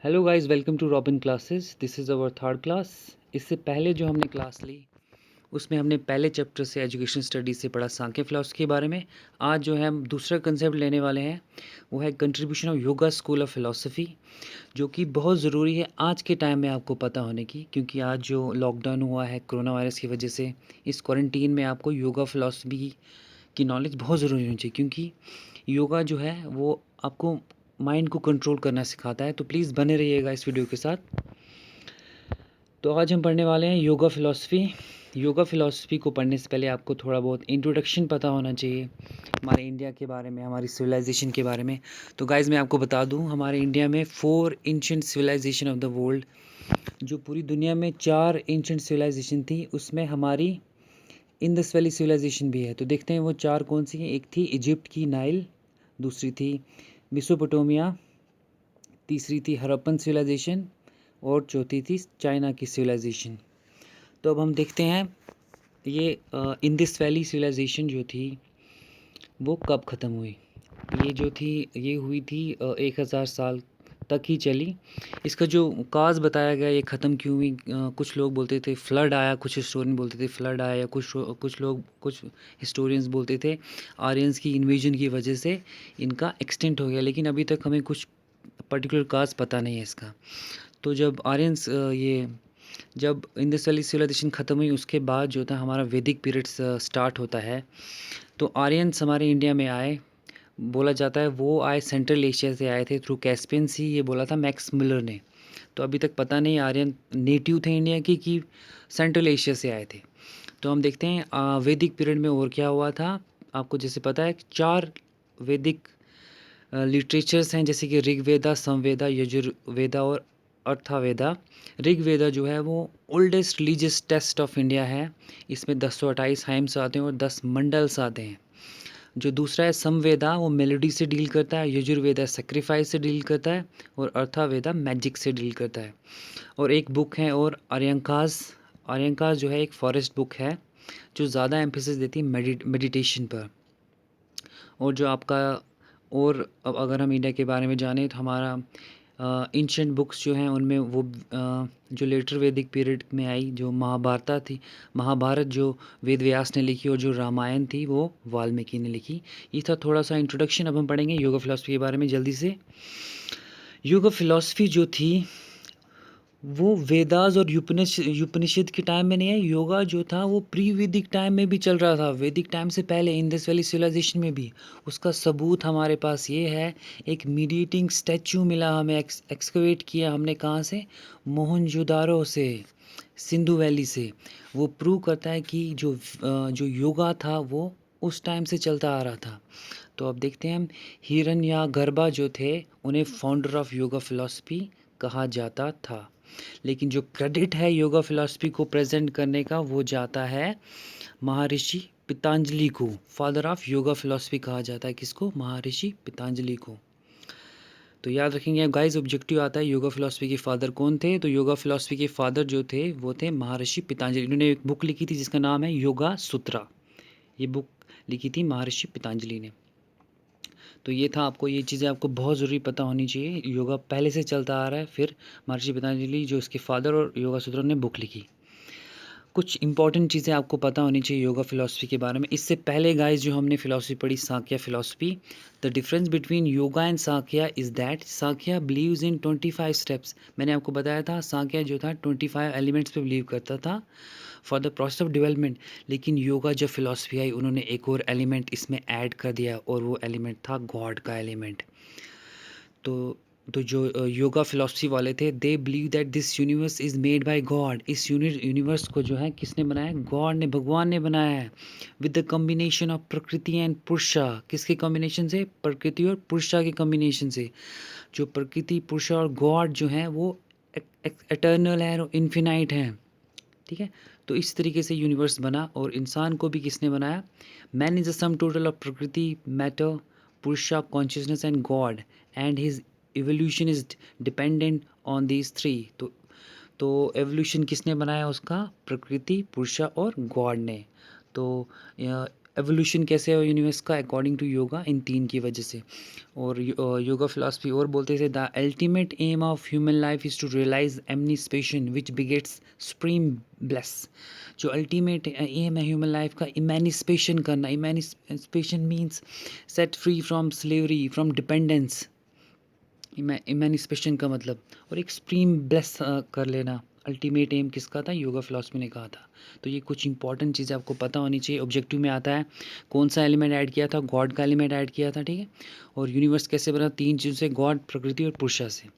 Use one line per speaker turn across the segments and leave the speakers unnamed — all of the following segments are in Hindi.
Hello guys, welcome to Robin classes. This is our third class. इससे पहले जो हमने क्लास ली उसमें हमने पहले चैप्टर से एजुकेशन स्टडीज़ से पढ़ा सांख्य फिलॉसफी के बारे में। आज जो है हम दूसरा कंसेप्ट लेने वाले हैं, वो है contribution of yoga school of philosophy, जो कि बहुत ज़रूरी है आज के टाइम में आपको पता होने की, क्योंकि आज जो लॉकडाउन हुआ है कोरोना वायरस की वजह से, इस क्वारंटीन में आपको योगा फिलॉसफी की नॉलेज बहुत ज़रूरी होनी चाहिए, क्योंकि योगा जो है वो आपको माइंड को कंट्रोल करना सिखाता है। तो प्लीज़ बने रहिएगा इस वीडियो के साथ। तो आज हम पढ़ने वाले हैं योगा फ़िलॉसफ़ी। योगा फ़िलॉसफ़ी को पढ़ने से पहले आपको थोड़ा बहुत इंट्रोडक्शन पता होना चाहिए हमारे इंडिया के बारे में, हमारी सिविलाइजेशन के बारे में। तो गाइज़ मैं आपको बता दूं, हमारे इंडिया में 4 ancient civilization of the world, जो पूरी दुनिया में 4 एंशिएंट सिविलाइजेशन थी, उसमें हमारी इंडस वैली सिविलाइजेशन भी है। तो देखते हैं वो 4 कौन सी हैं। एक थी इजिप्ट की नाइल, दूसरी थी मेसोपोटामिया, तीसरी थी हड़प्पन सिविलाइजेशन और चौथी थी चाइना की सिविलाइजेशन। तो अब हम देखते हैं ये इंडस वैली सिविलाइजेशन जो थी वो कब ख़त्म हुई। ये जो थी ये हुई थी 1000 साल तक ही चली। इसका जो काज बताया गया ये ख़त्म क्यों हुई, कुछ लोग बोलते थे फ्लड आया, कुछ हिस्टोरियन बोलते थे फ्लड आया, या कुछ हिस्टोरियंस बोलते थे आर्यंस की इन्वेजन की वजह से इनका एक्सटेंट हो गया। लेकिन अभी तक हमें कुछ पर्टिकुलर काज पता नहीं है इसका। तो जब आर्यंस ये जब इंडस वैली सिविलाइजेशन ख़त्म हुई उसके बाद जो था हमारा वैदिक पीरियड स्टार्ट होता है। तो आर्यंस हमारे इंडिया में आए, बोला जाता है वो आए सेंट्रल एशिया से आए थे थ्रू कैस्पियन सी, ये बोला था मैक्स मिलर ने। तो अभी तक पता नहीं आर्यन नेटिव थे इंडिया की कि सेंट्रल एशिया से आए थे। तो हम देखते हैं वैदिक पीरियड में और क्या हुआ था। आपको जैसे पता है 4 वैदिक लिटरेचर्स हैं, जैसे कि ऋग्वेदा, समवेदा, यजुर्वेदा और अर्थावेदा। ऋग्वेदा जो है वो oldest religious text of India है। इसमें 1028 हाइम्स आते हैं और 10 मंडल्स आते हैं। जो दूसरा है समवेदा, वो मेलोडी से डील करता है। यजुर्वेदा सेक्रीफाइस से डील करता है और अर्थावेदा मैजिक से डील करता है। और एक बुक है और आर्यंकास। आर्यंकास जो है एक फॉरेस्ट बुक है जो ज़्यादा एम्फेसिस देती है मेडिटेशन पर। और जो आपका और अब अगर हम इंडिया के बारे में जानें तो हमारा एंशिएंट बुक्स जो हैं उनमें वो जो लेटर वैदिक पीरियड में आई, जो महाभारत थी, महाभारत जो वेद व्यास ने लिखी, और जो रामायण थी वो वाल्मीकि ने लिखी। ये था थोड़ा सा इंट्रोडक्शन। अब हम पढ़ेंगे योगा फिलॉसफी के बारे में जल्दी से। योगा फिलॉसफी जो थी वो वेदास और उपनिषद के टाइम में नहीं है। योगा जो था वो प्री वैदिक टाइम में भी चल रहा था, वैदिक टाइम से पहले इंडस वैली सिविलाइजेशन में भी। उसका सबूत हमारे पास ये है, एक मीडिएटिंग स्टैचू मिला हमें, एक्सकवेट किया हमने कहाँ से, मोहनजोदारो से, सिंधु वैली से। वो प्रूव करता है कि जो योगा था वो उस टाइम से चलता आ रहा था। तो अब देखते हैं हम, हिरण्यगर्भा जो थे उन्हें फाउंडर ऑफ योगा फिलॉसफी कहा जाता था। लेकिन जो क्रेडिट है योगा फिलॉसफी को प्रेजेंट करने का वो जाता है महर्षि पतंजलि को। फादर ऑफ योगा फिलॉसफी कहा जाता है किसको? महर्षि पतंजलि को। तो याद रखेंगे गाइस, ऑब्जेक्टिव आता है योगा फिलॉसफी के फादर कौन थे। तो योगा फिलॉसफी के फादर जो थे वो थे महर्षि पतंजलि। इन्होंने एक बुक लिखी थी जिसका नाम है योगा सूत्रा। ये बुक लिखी थी महर्षि पतंजलि ने। तो ये था, आपको ये चीज़ें आपको बहुत ज़रूरी पता होनी चाहिए। योगा पहले से चलता आ रहा है, फिर महर्षि पतंजलि जो इसके फादर और योगा सूत्र ने बुक लिखी। कुछ इंपॉर्टेंट चीज़ें आपको पता होनी चाहिए योगा फिलॉसफी के बारे में। इससे पहले गाइस जो हमने फिलॉसफी पढ़ी Sankhya philosophy, the difference between yoga and Sankhya is that Sankhya believes in 25 steps. मैंने आपको बताया था सांख्य जो था 25 एलिमेंट्स पे बिलीव करता था for the process of development. लेकिन योगा जब फिलॉसफी आई उन्होंने एक और एलिमेंट इसमें ऐड कर दिया, और वो एलिमेंट था गॉड का एलिमेंट। तो जो योगा फिलॉसफी वाले थे, they believe that this universe is made by God. इस यूनिवर्स को जो है किसने बनाया? गॉड ने, भगवान ने बनाया है। विद द कॉम्बिनेशन ऑफ प्रकृति एंड पुरुषा। किसके कॉम्बिनेशन से? प्रकृति और पुरुषा के कॉम्बिनेशन से। जो प्रकृति, पुरुषा और गॉड जो हैं वो एटर्नल है और इन्फिनाइट हैं। ठीक है, तो इस तरीके से यूनिवर्स बना। और इंसान को भी किसने बनाया? Man is the sum total of प्रकृति, मैटर, पुरुषा, consciousness and God, and his evolution is dependent on these three. तो एवोल्यूशन किसने बनाया उसका? प्रकृति, पुरुषा और गॉड ने। तो एवोल्यूशन कैसे है यूनिवर्स का अकॉर्डिंग टू योगा, इन 3 की वजह से। और योगा फिलॉसफी और बोलते थे the ultimate aim of human life is to realise emancipation which begets supreme bliss. जो अल्टीमेट एम है ह्यूमन लाइफ का, इमेनिस्पेशन करना। Emancipation means set free from slavery, from dependence. Emancipation का मतलब, और एक सुप्रीम ब्लेस कर लेना। अल्टीमेट एम किसका था? योगा फिलॉसफी ने कहा था। तो ये कुछ इंपॉर्टेंट चीज़ें आपको पता होनी चाहिए। ऑब्जेक्टिव में आता है कौन सा एलिमेंट ऐड किया था? गॉड का एलिमेंट ऐड किया था, ठीक है। और यूनिवर्स कैसे बना? 3 चीज़ों से, गॉड, प्रकृति और पुरुषा से।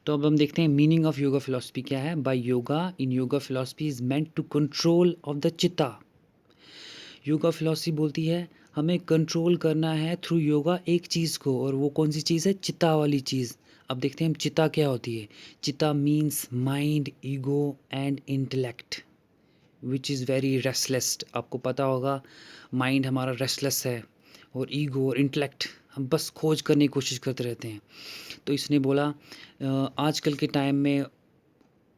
तो अब हम देखते हैं मीनिंग ऑफ योगा फिलॉसफी क्या है। By yoga, in yoga philosophy is meant to control of the chitta. Yoga philosophy बोलती है हमें कंट्रोल करना है थ्रू योगा एक चीज़ को, और वो कौन सी चीज़ है? चित्ता वाली चीज़। अब देखते हैं चित्ता क्या होती है। चित्ता means mind, ego and intellect which is very restless. आपको पता होगा माइंड हमारा रेस्टलेस है, और ईगो और इंटेलेक्ट हम बस खोज करने की कोशिश करते रहते हैं। तो इसने बोला आजकल के टाइम में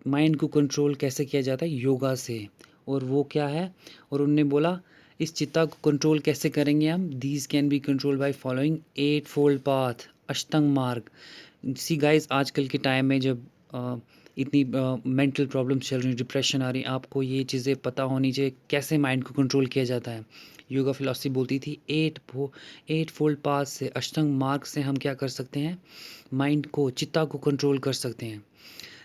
माइंड को कंट्रोल कैसे किया जाता है? योगा से। और वो क्या है? और उनने बोला इस चित्ता को कंट्रोल कैसे करेंगे हम? These can be control by following 8 fold path, अष्टांग मार्ग। सी गाइस, आजकल के टाइम में जब इतनी मेंटल प्रॉब्लम्स चल रही हैं, डिप्रेशन आ रही है, आपको ये चीज़ें पता होनी चाहिए कैसे माइंड को कंट्रोल किया जाता है। योगा फिलॉसफी बोलती थी 8 फोल्ड पाथ से, अष्टांग मार्ग से हम क्या कर सकते हैं? माइंड को, चित्ता को कंट्रोल कर सकते हैं।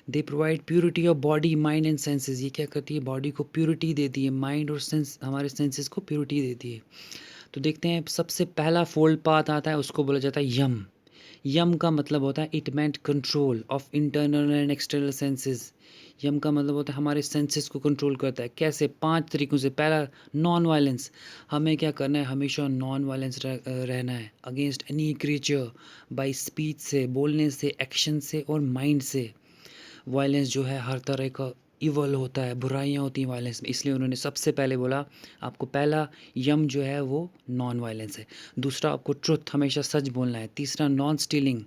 They provide purity of body, mind and senses. ये क्या करती है? बॉडी को प्योरिटी देती है, माइंड और सेंस, हमारे सेंसेस को प्योरिटी देती है। तो देखते हैं सबसे पहला फोल्ड पाथ आता है, उसको बोला जाता है यम। यम का मतलब होता है it meant control of internal and external senses. यम का मतलब होता है हमारे सेंसेस को कंट्रोल करता है। कैसे? 5 तरीकों से। पहला, नॉन वायलेंस। हमें क्या करना है? हमेशा नॉन वायलेंस रहना है against any creature, bye speech से, बोलने से, एक्शन से और माइंड से। वायलेंस जो है हर तरह का इवल होता है, बुराइयां होती हैं वायलेंस में, इसलिए उन्होंने सबसे पहले बोला आपको पहला यम जो है वो नॉन वायलेंस है। दूसरा, आपको ट्रुथ, हमेशा सच बोलना है। तीसरा, नॉन स्टीलिंग।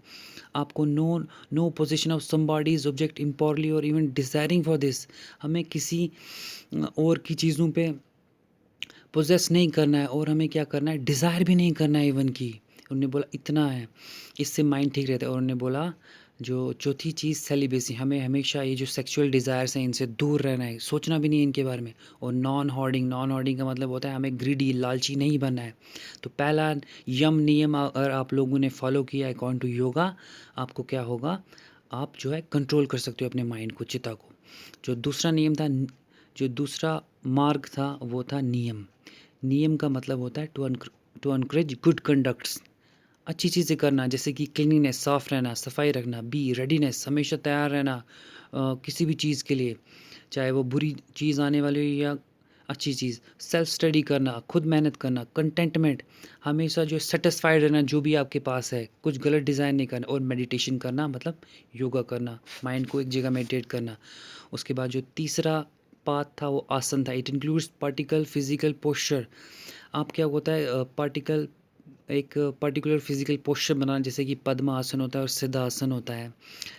आपको नो पोजीशन ऑफ समबॉडीज ऑब्जेक्ट इम्पॉर्ली और इवन डिजायरिंग फॉर दिस। हमें किसी और की चीज़ों पे पोजेस नहीं करना है, और हमें क्या करना है? डिज़ायर भी नहीं करना है इवन की। उन्होंने बोला इतना है, इससे माइंड ठीक रहता है। और उन्होंने बोला जो चौथी चीज़, सेलिबेसी। हमें हमेशा ये जो सेक्सुअल डिज़ायर्स हैं इनसे दूर रहना है, सोचना भी नहीं है इनके बारे में। और नॉन हॉर्डिंग। नॉन हॉर्डिंग का मतलब होता है हमें ग्रीडी, लालची नहीं बनना है। तो पहला यम नियम अगर आप लोगों ने फॉलो किया अकॉर्डिंग टू योगा, आपको क्या होगा? आप जो है कंट्रोल कर सकते हो अपने माइंड को, चित्ता को। जो दूसरा नियम था, जो दूसरा मार्ग था, वो था नियम। नियम का मतलब होता है टू एनकरेज गुड कंडक्ट्स। अच्छी चीज़ें करना, जैसे कि क्लीनिनेस, साफ़ रहना, सफाई रखना। बी, रेडीनेस, हमेशा तैयार रहना किसी भी चीज़ के लिए, चाहे वो बुरी चीज़ आने वाली हो या अच्छी चीज़। सेल्फ स्टडी करना, खुद मेहनत करना। कंटेंटमेंट, हमेशा जो सेटिस्फाइड रहना जो भी आपके पास है, कुछ गलत डिज़ाइन नहीं करना। और मेडिटेशन करना, मतलब योगा करना, माइंड को एक जगह मेडिटेट करना। उसके बाद जो तीसरा पाथ था वो आसन था। It includes particle physical posture. आप क्या होता है पार्टिकल, एक पर्टिकुलर फिजिकल पोस्चर बनाना, जैसे कि पद्मासन होता है और सिद्धासन होता है।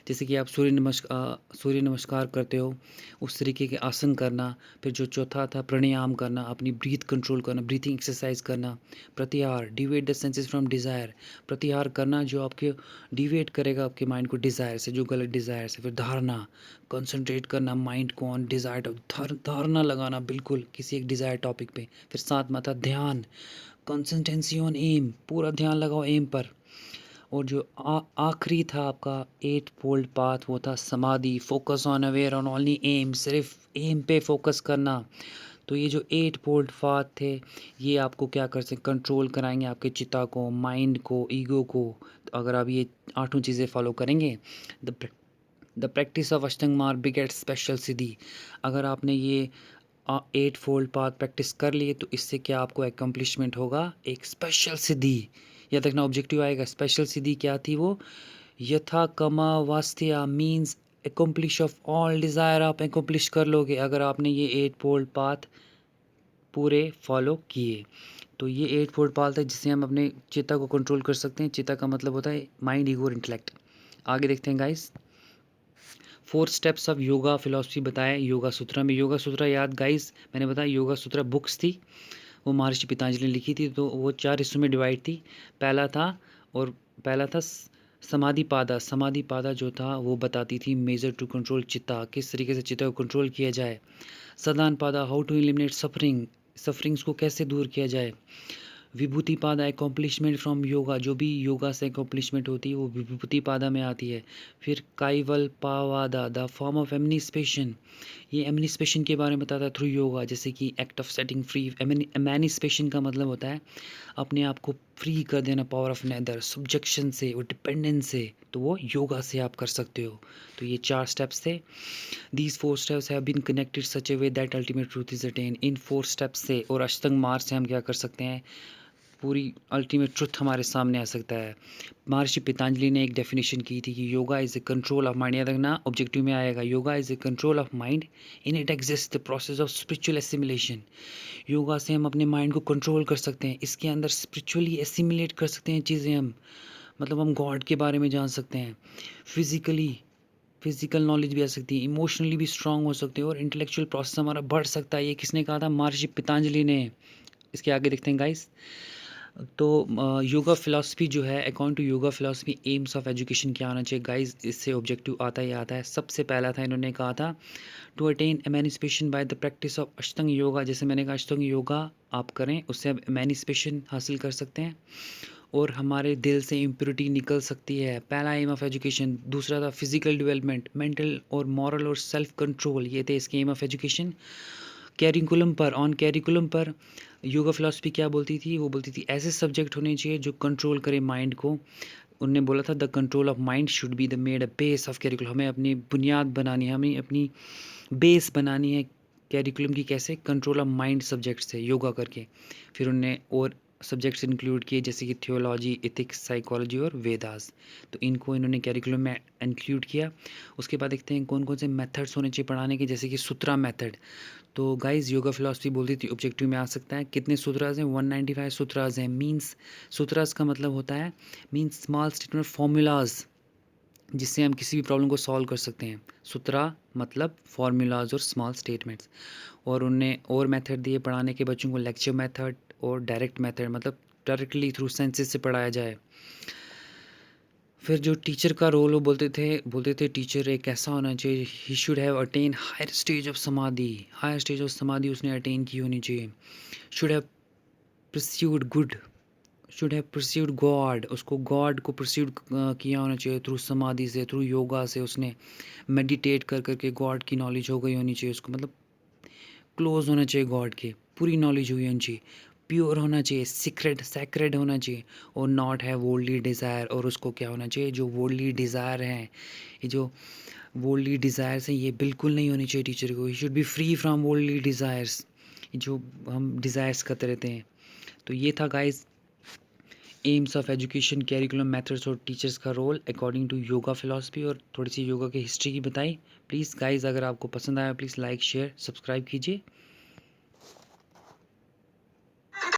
जैसे कि आप सूर्य नमस्कार करते हो, उस तरीके के आसन करना। फिर जो चौथा था प्राणायाम करना, अपनी ब्रीथ कंट्रोल करना, ब्रीथिंग एक्सरसाइज करना। प्रत्याहार, डिवेट द सेंसेस फ्रॉम डिज़ायर। प्रत्याहार करना जो आपके डिवेट करेगा आपके माइंड को डिज़ायर से, जो गलत डिज़ायर से। फिर धारणा, कंसंट्रेट करना माइंड को ऑन डिज़ायर, धारणा लगाना बिल्कुल किसी एक डिज़ायर टॉपिक पे। फिर सातवां था ध्यान, कंसिस्टेंसी ऑन एम, पूरा ध्यान लगाओ एम पर। और जो आखिरी था आपका 8 फोल्ड पाथ, वो था समाधि, focus on aware on only aim, सिर्फ एम पे फोकस करना। तो ये जो 8 फोल्ड पाथ थे, ये आपको क्या कर सकते? कंट्रोल कराएंगे आपके चित्ता को, माइंड को, ईगो को। तो अगर आप ये 8 चीज़ें फॉलो करेंगे, द प्रैक्टिस ऑफ अष्टांग मार्ग बिगेट्स स्पेशल सिद्धि। अगर आपने ये 8 फोल्ड पाथ प्रैक्टिस कर लिए, तो इससे क्या आपको एकम्प्लिशमेंट होगा? एक स्पेशल सिद्धि। या तक ना ऑब्जेक्टिव आएगा। स्पेशल सिद्धि क्या थी वो? यथा कमा वास्त्या means accomplish of all desire. आप एकम्प्लिश कर लोगे अगर आपने ये 8 फोल्ड पाथ पूरे फॉलो किए। तो ये 8 फोल्ड पाथ है जिससे हम अपने चित्ता को कंट्रोल कर सकते हैं। चित्ता का मतलब होता है माइंड, ईगो और इंटेलेक्ट। आगे देखते हैं guys. 4 steps of yoga philosophy बताया योगा सूत्रा में। योगा सूत्रा याद गाइस, मैंने बताया योगा सूत्रा बुक्स थी, वो महर्षि पतंजलि ने लिखी थी। तो वो 4 हिस्सों में डिवाइड थी। पहला था और पहला था समाधिपादा। समाधिपादा जो था वो बताती थी मेजर टू कंट्रोल चित्ता, किस तरीके से चित्त को कंट्रोल किया जाए। सदानपादा how to eliminate suffering, sufferings को कैसे दूर किया जाए। विभूतिपादा एकम्प्लिशमेंट फ्रॉम योगा, जो भी योगा से एकम्प्लिशमेंट होती है वो विभूतिपादा में आती है। फिर काइवल्पावादा द फॉर्म ऑफ एमनिस्पेशन, ये एमनिस्पेशन के बारे में बताता है थ्रू योगा, जैसे कि एक्ट ऑफ सेटिंग फ्री। एमनिस्पेशन का मतलब होता है अपने आप को फ्री कर देना पावर ऑफ नेदर, सब्जेक्शन से और डिपेंडेंस से, तो वो योगा से आप कर सकते हो। तो ये 4 स्टेप्स थे। These 4 steps have been connected such a way that ultimate truth is attain. इन 4 स्टेप्स से और अष्टांग मार्ग से हम क्या कर सकते हैं, पूरी अल्टीमेट ट्रुथ हमारे सामने आ सकता है। महर्षि पतंजलि ने एक डेफिनेशन की थी कि yoga is a control of mind, याद रखना ऑब्जेक्टिव में आएगा, yoga is a control of mind, in it exist the process of spiritual assimilation. Yoga से हम अपने माइंड को कंट्रोल कर सकते हैं, इसके अंदर स्पिरिचुअली एसिमिलेट कर सकते हैं चीज़ें हम, मतलब हम गॉड के बारे में जान सकते हैं। फिजिकल नॉलेज भी आ सकती है, इमोशनली भी स्ट्रांग हो सकते हैं और इंटेलेक्चुअल प्रोसेस हमारा बढ़ सकता है। ये किसने कहा था, महर्षि पतंजलि ने। इसके आगे देखते हैं गाइस। तो योगा फिलॉसफी जो है, according to yoga philosophy aims of education क्या होना चाहिए गाइस, इससे ऑब्जेक्टिव आता ही आता है। सबसे पहला था, इन्होंने कहा था to attain emancipation by the practice of Ashtanga yoga. जैसे मैंने कहा अष्टांग योगा आप करें, उससे आप एमेनिस्पेशन हासिल कर सकते हैं और हमारे दिल से इम्प्योरिटी निकल सकती है। पहला एम ऑफ एजुकेशन। दूसरा था फिजिकल डेवलपमेंट, मेंटल और मॉरल और सेल्फ कंट्रोल, ये थे इसके एम ऑफ एजुकेशन। कैरिकुलम पर, ऑन कैरिकुलम पर योगा फिलॉसफी क्या बोलती थी, वो बोलती थी ऐसे सब्जेक्ट होने चाहिए जो कंट्रोल करे माइंड को। उनने बोला था the control of mind should be the made a base of curriculum, हमें अपनी बुनियाद बनानी है, हमें अपनी बेस बनानी है कैरिकुलम की, कैसे, कंट्रोल ऑफ माइंड सब्जेक्ट से योगा करके। फिर उनने और सब्जेक्ट्स इंक्लूड किए जैसे कि थियोलॉजी, इथिक्स, साइकोलॉजी और वेदास। तो इनको इन्होंने कैरिकुलम में इंक्लूड किया। उसके बाद देखते हैं कौन कौन से मेथड्स होने चाहिए पढ़ाने के, जैसे कि सूत्रा मेथड। तो गाइज योगा फिलॉसफी बोलती थी ऑब्जेक्टिव में आ सकता है। कितने सूत्राज हैं, 195 सूत्राज हैं। मीन्स सूत्राज का मतलब होता है मीन्स स्मॉल स्टेटमेंट फॉर्मूलाज, जिससे हम किसी भी प्रॉब्लम को सॉल्व कर सकते हैं। सूत्रा मतलब फॉर्मूलाज और स्मॉल स्टेटमेंट्स। और उनने और मेथड दिए पढ़ाने के बच्चों को, लेक्चर मेथड और डायरेक्ट मेथड, मतलब डायरेक्टली थ्रू सेंसेस से पढ़ाया जाए। फिर जो टीचर का रोल, वो बोलते थे टीचर एक ऐसा होना चाहिए, he should have attain higher stage of samadhi, higher stage of samadhi उसने अटेन की होनी चाहिए। Should have pursued good, should have pursued God, उसको गॉड को परस्यूड किया होना चाहिए थ्रू समाधि से, थ्रू योगा से। उसने मेडिटेट कर करके गॉड की नॉलेज हो गई होनी चाहिए उसको, मतलब क्लोज होना चाहिए गॉड के, पूरी नॉलेज हुई होनी चाहिए। प्योर होना चाहिए, सीक्रेट सैक्रेड होना चाहिए और नॉट है वर्ल्डली डिज़ायर। और उसको क्या होना चाहिए, जो वर्ल्डली डिज़ायर हैं, ये जो वर्ल्डली डिज़ायर्स हैं, ये बिल्कुल नहीं होनी चाहिए टीचर को। He should be free from worldly desires, जो हम डिज़ायर्स करते रहते हैं। तो ये था guys aims of education, curriculum, methods और टीचर्स का role according to yoga philosophy, और थोड़ी सी योगा की हिस्ट्री की बताई। प्लीज़ गाइस अगर आपको पसंद आया प्लीज़ लाइक शेयर सब्सक्राइब कीजिए।